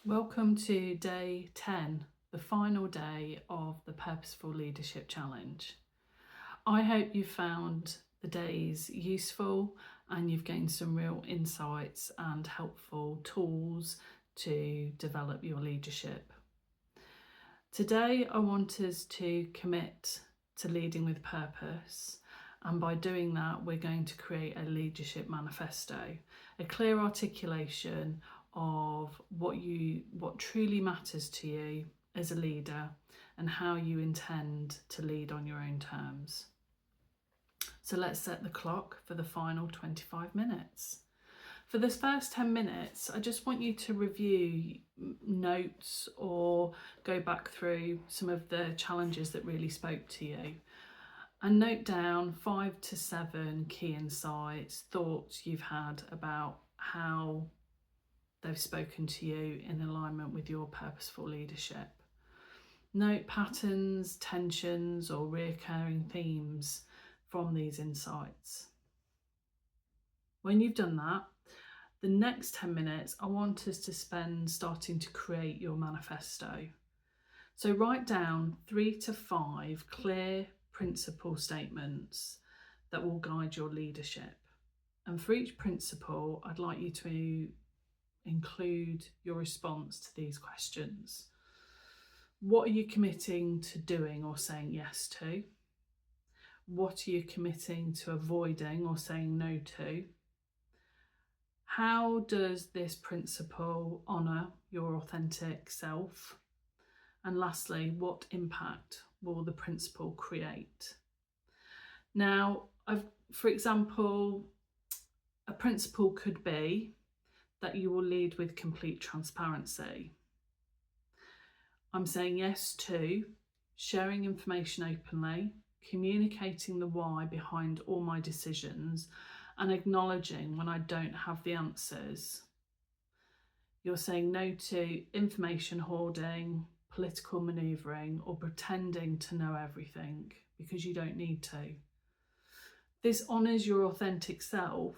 Welcome to day 10, the final day of the Purposeful Leadership Challenge. I hope you found the days useful and you've gained some real insights and helpful tools to develop your leadership. Today, I want us to commit to leading with purpose. And by doing that, we're going to create a leadership manifesto, a clear articulation of what truly matters to you as a leader and how you intend to lead on your own terms. So let's set the clock for the final 25 minutes. For this first 10 minutes, I just want you to review notes or go back through some of the challenges that really spoke to you and note down 5 to 7 key insights, thoughts you've had about how they've spoken to you in alignment with your purposeful leadership. Note patterns, tensions, or recurring themes from these insights. When you've done that, the next 10 minutes, I want us to spend starting to create your manifesto. So write down 3 to 5 clear principle statements that will guide your leadership. And for each principle, I'd like you to include your response to these questions. What are you committing to doing or saying yes to? What are you committing to avoiding or saying no to? How does this principle honour your authentic self? And lastly, what impact will the principle create? Now, for example, a principle could be that you will lead with complete transparency. I'm saying yes to sharing information openly, communicating the why behind all my decisions, and acknowledging when I don't have the answers. You're saying no to information hoarding, political manoeuvring, or pretending to know everything because you don't need to. This honours your authentic self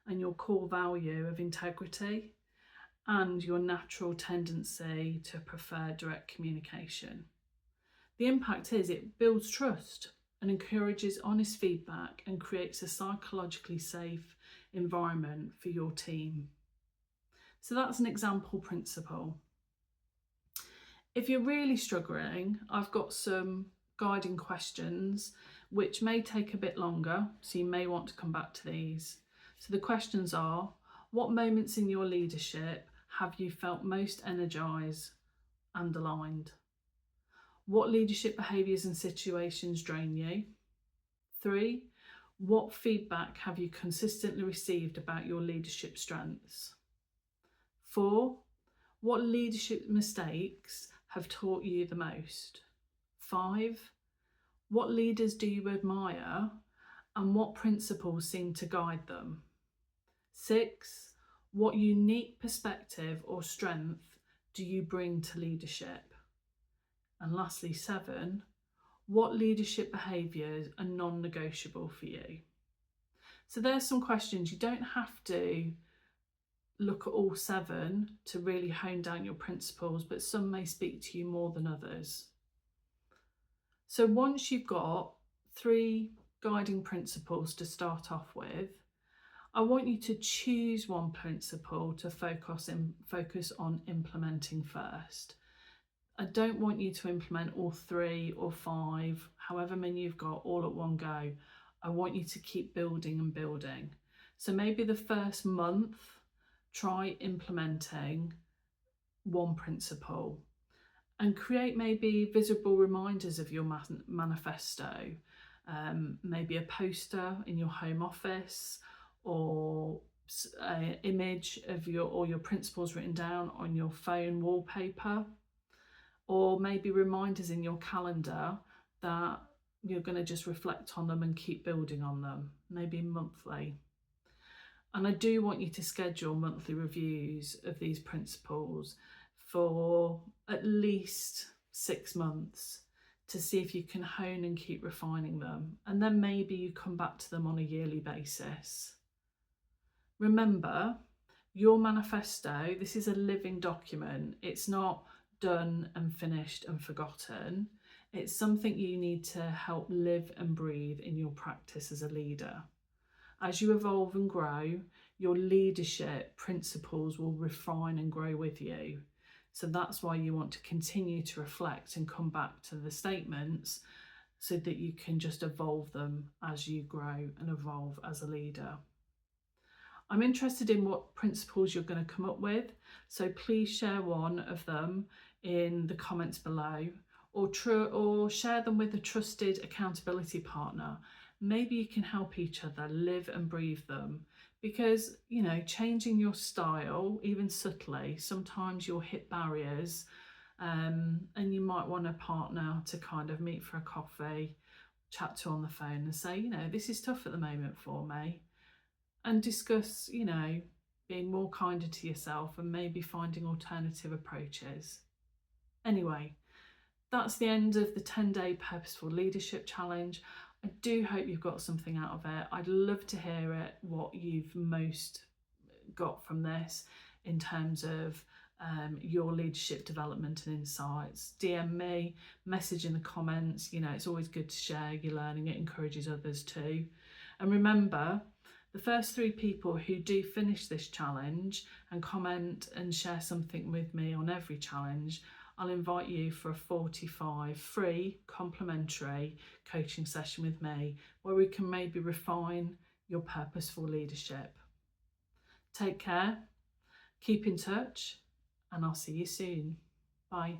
and your core value of integrity and your natural tendency to prefer direct communication. The impact is it builds trust and encourages honest feedback and creates a psychologically safe environment for your team. So that's an example principle. If you're really struggling, I've got some guiding questions which may take a bit longer, so you may want to come back to these. So the questions are, what moments in your leadership have you felt most energised and aligned? What leadership behaviours and situations drain you? 3, what feedback have you consistently received about your leadership strengths? 4, what leadership mistakes have taught you the most? 5, what leaders do you admire and what principles seem to guide them? 6, what unique perspective or strength do you bring to leadership? And lastly, 7, what leadership behaviours are non-negotiable for you? So there's some questions. You don't have to look at all 7 to really hone down your principles, but some may speak to you more than others. So once you've got 3 guiding principles to start off with, I want you to choose one principle to focus on implementing first. I don't want you to implement all 3 or 5, however many you've got, all at one go. I want you to keep building and building. So maybe the first month, try implementing one principle and create maybe visible reminders of your manifesto. Maybe a poster in your home office or an image of your principles written down on your phone wallpaper, or maybe reminders in your calendar that you're going to just reflect on them and keep building on them, maybe monthly. And I do want you to schedule monthly reviews of these principles for at least 6 months to see if you can hone and keep refining them. And then maybe you come back to them on a yearly basis. Remember, Your manifesto, this is a living document. It's not done and finished and forgotten. It's something you need to help live and breathe in your practice as a leader. As you evolve and grow, your leadership principles will refine and grow with you. So that's why you want to continue to reflect and come back to the statements so that you can just evolve them as you grow and evolve as a leader. I'm interested in what principles you're going to come up with, so please share one of them in the comments below, or share them with a trusted accountability partner. Maybe you can help each other live and breathe them, because changing your style, even subtly, sometimes you'll hit barriers, and you might want a partner to kind of meet for a coffee, chat to on the phone and say, this is tough at the moment for me, and discuss, being more kinder to yourself and maybe finding alternative approaches. Anyway, that's the end of the 10-day Purposeful Leadership Challenge. I do hope you've got something out of it. I'd love to hear it, what you've most got from this in terms of your leadership development and insights. DM me, message in the comments. It's always good to share your learning. It encourages others too. And remember, the first 3 people who do finish this challenge and comment and share something with me on every challenge, I'll invite you for a 45 free complimentary coaching session with me, where we can maybe refine your purposeful leadership. Take care, keep in touch, and I'll see you soon. Bye.